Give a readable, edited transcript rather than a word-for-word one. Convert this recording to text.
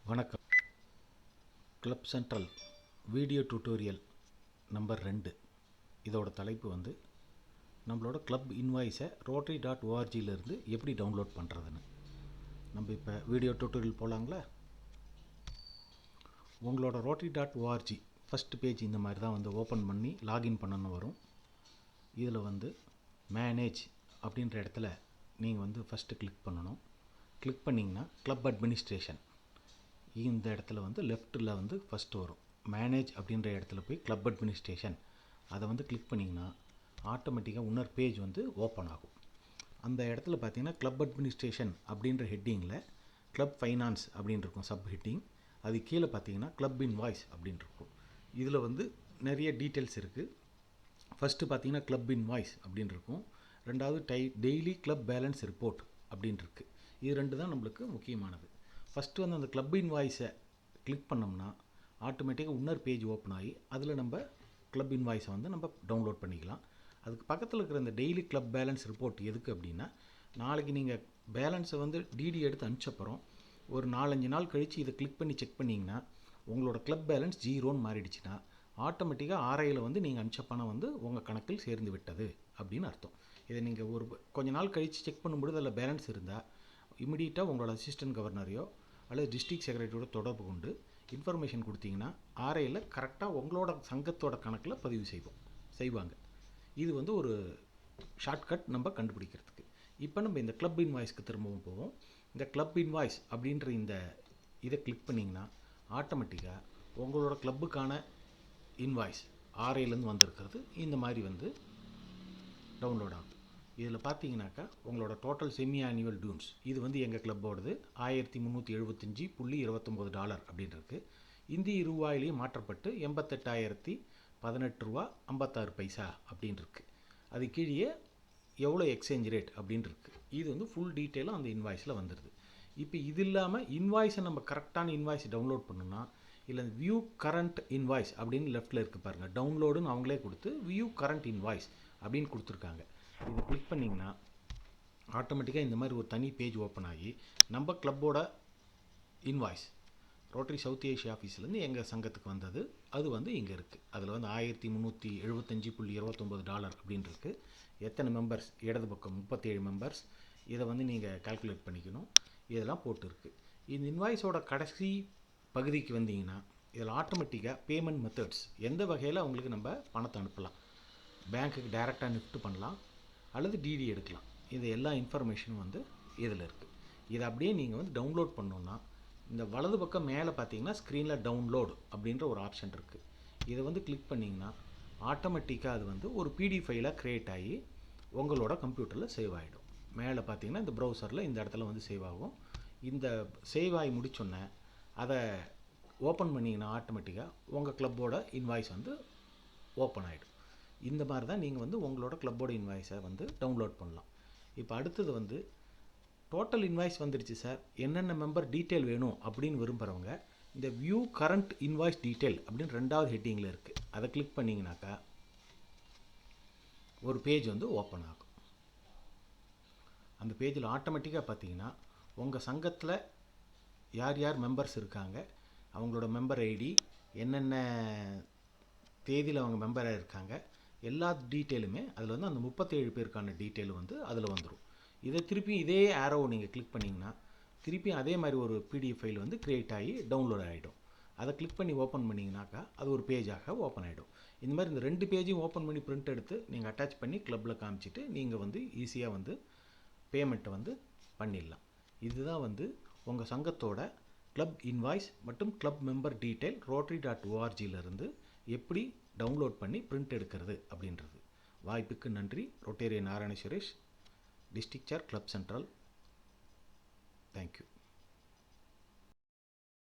வணக்கம். Club central video tutorial number 2. இதோட தலைப்பு வந்து நம்மளோட கிளப் இன்வாய்ஸை rotary.org எப்படி டவுன்லோட் பண்ணுறதுன்னு. நம்ம இப்போ வீடியோ டியூட்டோரியல் போகலாங்களா? உங்களோட rotary.org ஃபஸ்ட் பேஜ் இந்த மாதிரி தான் வந்து ஓப்பன் பண்ணி லாகின் பண்ணணும் வரும். இதில் வந்து மேனேஜ் அப்படின்ற இடத்துல நீங்கள் வந்து ஃபஸ்ட்டு கிளிக் பண்ணணும். கிளிக் பண்ணிங்கன்னா கிளப் அட்மினிஸ்ட்ரேஷன் இந்த இடத்துல வந்து லெஃப்ட்டில் வந்து ஃபஸ்ட்டு வரும். மேனேஜ் அப்படின்ற இடத்துல போய் கிளப் அட்மினிஸ்ட்ரேஷன் அதை வந்து கிளிக் பண்ணிங்கன்னா ஆட்டோமேட்டிக்காக இன்னொரு பேஜ் வந்து ஓப்பன் ஆகும். அந்த இடத்துல பார்த்தீங்கன்னா கிளப் அட்மினிஸ்ட்ரேஷன் அப்படின்ற ஹெட்டிங்கில் கிளப் ஃபைனான்ஸ் அப்படின்னு இருக்கும் சப் ஹெட்டிங். அது கீழே பார்த்தீங்கன்னா கிளப் இன்வாய்ஸ் அப்படின்னு இருக்கும். இதில் வந்து நிறைய டீட்டெயில்ஸ் இருக்குது. ஃபஸ்ட்டு பார்த்தீங்கன்னா கிளப் இன்வாய்ஸ் அப்படின்னு இருக்கும். ரெண்டாவது டெய்லி கிளப் பேலன்ஸ் ரிப்போர்ட் அப்படின்னு இருக்குது. இது ரெண்டு தான் நம்மளுக்கு முக்கியமானது. ஃபஸ்ட்டு வந்து அந்த கிளப் இன்வாய்ஸை கிளிக் பண்ணோம்னா ஆட்டோமேட்டிக்காக இன்னொரு பேஜ் ஓப்பன் ஆகி அதில் நம்ம கிளப் இன்வாய்ஸை வந்து நம்ம டவுன்லோட் பண்ணிக்கலாம். அதுக்கு பக்கத்தில் இருக்கிற இந்த டெய்லி கிளப் பேலன்ஸ் ரிப்போர்ட் எதுக்கு அப்படின்னா, நாளைக்கு நீங்கள் பேலன்ஸை வந்து டிடி எடுத்து அனுப்பிச்சப்பறம் ஒரு 4-5 நாள் கழித்து இதை கிளிக் பண்ணி செக் பண்ணிங்கன்னா உங்களோட கிளப் பேலன்ஸ் 0ன்னு மாறிடுச்சுன்னா ஆட்டோமேட்டிக்காக ஆர்ஐயில் வந்து நீங்கள் அனுப்பிச்ச பணம் வந்து உங்கள் கணக்கில் சேர்ந்து விட்டது அப்படின்னு அர்த்தம். இதை நீங்கள் ஒரு கொஞ்ச நாள் கழித்து செக் பண்ணும்பொழுது அதில் பேலன்ஸ் இருந்தால் இமிடியேட்டாக உங்களோட அசிஸ்டன்ட் கவர்னரையோ அல்லது டிஸ்ட்ரிக்ட் செக்ரட்டரியோட தொடர்பு கொண்டு இன்ஃபர்மேஷன் கொடுத்தீங்கன்னா ஆர்ஐயில் கரெக்டாக உங்களோட சங்கத்தோட கணக்கில் பதிவு செய்வாங்க. இது வந்து ஒரு ஷார்ட்கட் நம்ம கண்டுபிடிக்கிறதுக்கு. இப்போ நம்ம இந்த கிளப் இன்வாய்ஸ்க்கு திரும்பவும் போவோம். இந்த கிளப் இன்வாய்ஸ் அப்படின்ற இந்த இதை கிளிக் பண்ணிங்கன்னா ஆட்டோமேட்டிக்காக உங்களோட கிளப்புக்கான இன்வாய்ஸ் ஆர்ஐலேருந்து வந்திருக்கிறது இந்த மாதிரி வந்து டவுன்லோட் ஆகும். இதில் பார்த்தீங்கன்னாக்கா உங்களோட டோட்டல் செமி ஆனுவல் டியூன்ஸ் இது வந்து எங்கள் கிளப்போடது $1375.29 அப்படின்னு இருக்குது. இந்திய ரூபாயிலையும் மாற்றப்பட்டு $88,018.56 அப்படின்னு இருக்குது. அது கீழே எவ்வளோ எக்ஸ்சேஞ்ச் ரேட் அப்படின்னு இருக்குது. இது வந்து ஃபுல் டீட்டெயிலும் அந்த இன்வாய்ஸில் வந்துடுது. இப்போ இது இல்லாமல் இன்வாய்ஸை நம்ம கரெக்டான இன்வாய்ஸ் டவுன்லோட் பண்ணணும்னா இல்லை வியூ கரண்ட் இன்வாய்ஸ் அப்படின்னு லெஃப்ட்டில் இருக்குது பாருங்கள். டவுன்லோடுன்னு அவங்களே கொடுத்து வியூ கரண்ட் இன்வாய்ஸ் அப்படின்னு கொடுத்துருக்காங்க. இதை கிளிக் பண்ணிங்கன்னா ஆட்டோமேட்டிக்காக இந்த மாதிரி ஒரு தனி பேஜ் ஓப்பன் ஆகி நம்ம கிளப்போட இன்வாய்ஸ் ரோட்டரி சவுத் ஏஷியா ஆஃபீஸ்லேருந்து எங்கள் சங்கத்துக்கு வந்தது அது வந்து இங்கே இருக்குது. அதில் வந்து $1375.29 அப்படின்னு இருக்குது. எத்தனை மெம்பர்ஸ்? இடது பக்கம் 37 மெம்பர்ஸ். இதை வந்து நீங்கள் கால்குலேட் பண்ணிக்கணும். இதெல்லாம் போட்டுருக்கு. இந்த இன்வாய்ஸோட கடைசி பகுதிக்கு வந்தீங்கன்னா இதில் ஆட்டோமேட்டிக்காக பேமெண்ட் மெத்தட்ஸ் எந்த வகையில் அவங்களுக்கு நம்ம பணத்தை அனுப்பலாம். பேங்க்குக்கு டைரெக்டாக நிஃப்ட் பண்ணலாம் அல்லது டிடி எடுக்கலாம். இது எல்லா இன்ஃபர்மேஷனும் வந்து இதில் இருக்குது. இதை அப்படியே நீங்கள் வந்து டவுன்லோட் பண்ணோன்னா இந்த வலது பக்கம் மேலே பார்த்தீங்கன்னா ஸ்க்ரீனில் டவுன்லோட் அப்படின்ற ஒரு ஆப்ஷன் இருக்குது. இதை வந்து கிளிக் பண்ணிங்கன்னா ஆட்டோமேட்டிக்காக அது வந்து ஒரு பிடிஎஃப் ஃபைலாக க்ரியேட் ஆகி உங்களோட கம்ப்யூட்டரில் சேவ் ஆகிடும். மேலே பார்த்தீங்கன்னா இந்த ப்ரௌசரில் இந்த இடத்துல வந்து சேவ் ஆகும். இந்த சேவ் ஆகி முடிச்சோன்னே அதை ஓப்பன் பண்ணிங்கன்னா ஆட்டோமேட்டிக்காக உங்கள் கிளப்போட இன்வாய்ஸ் வந்து ஓப்பன் ஆகிடும். இந்த மாதிரி தான் நீங்கள் வந்து உங்களோட கிளப்போட இன்வாய்ஸை வந்து டவுன்லோட் பண்ணலாம். இப்போ அடுத்தது வந்து டோட்டல் இன்வாய்ஸ் வந்துடுச்சு சார், என்னென்ன மெம்பர் டீட்டெயில் வேணும் அப்படின்னு விரும்புகிறவங்க இந்த வியூ கரண்ட் இன்வாய்ஸ் டீட்டெயில் அப்படின்னு 2வது ஹெட்டிங்கில் இருக்குது. அதை கிளிக் பண்ணிங்கனாக்கா ஒரு பேஜ் வந்து ஓப்பன் ஆகும். அந்த பேஜில் ஆட்டோமேட்டிக்காக பார்த்தீங்கன்னா உங்கள் சங்கத்தில் யார் யார் மெம்பர்ஸ் இருக்காங்க, அவங்களோட மெம்பர் ஐடி, என்னென்ன தேதியில் அவங்க மெம்பராக இருக்காங்க, எல்லா டீட்டெயிலுமே அதில் வந்து அந்த 37 பேருக்கான டீட்டெயில் வந்து அதில் வந்துடும். இதை திருப்பி இதே ஆரோவை நீங்கள் கிளிக் பண்ணிங்கன்னா திருப்பி அதே மாதிரி ஒரு பிடிஎஃப் ஃபைல் வந்து க்ரியேட் ஆகி டவுன்லோட் ஆகிடும். அதை கிளிக் பண்ணி ஓப்பன் பண்ணிங்கனாக்கா அது ஒரு பேஜாக ஓப்பன் ஆகிடும். இந்த மாதிரி இந்த 2 பேஜையும் ஓப்பன் பண்ணி பிரிண்ட் எடுத்து நீங்கள் அட்டாச் பண்ணி கிளப்பில் காமிச்சிட்டு நீங்கள் வந்து ஈஸியாக வந்து பேமெண்ட்டை வந்து பண்ணிடலாம். இதுதான் வந்து உங்கள் சங்கத்தோட கிளப் இன்வாய்ஸ் மற்றும் கிளப் மெம்பர் டீட்டெயில் rotary.org எப்படி டவுன்லோட் பண்ணி பிரிண்ட் எடுக்கிறது அப்படின்றது. வாய்ப்புக்கு நன்றி. ரொட்டேரியன் நாராயண சுரேஷ், டிஸ்ட்ரிக்ட் சேர் கிளப் சென்ட்ரல். தேங்க்யூ.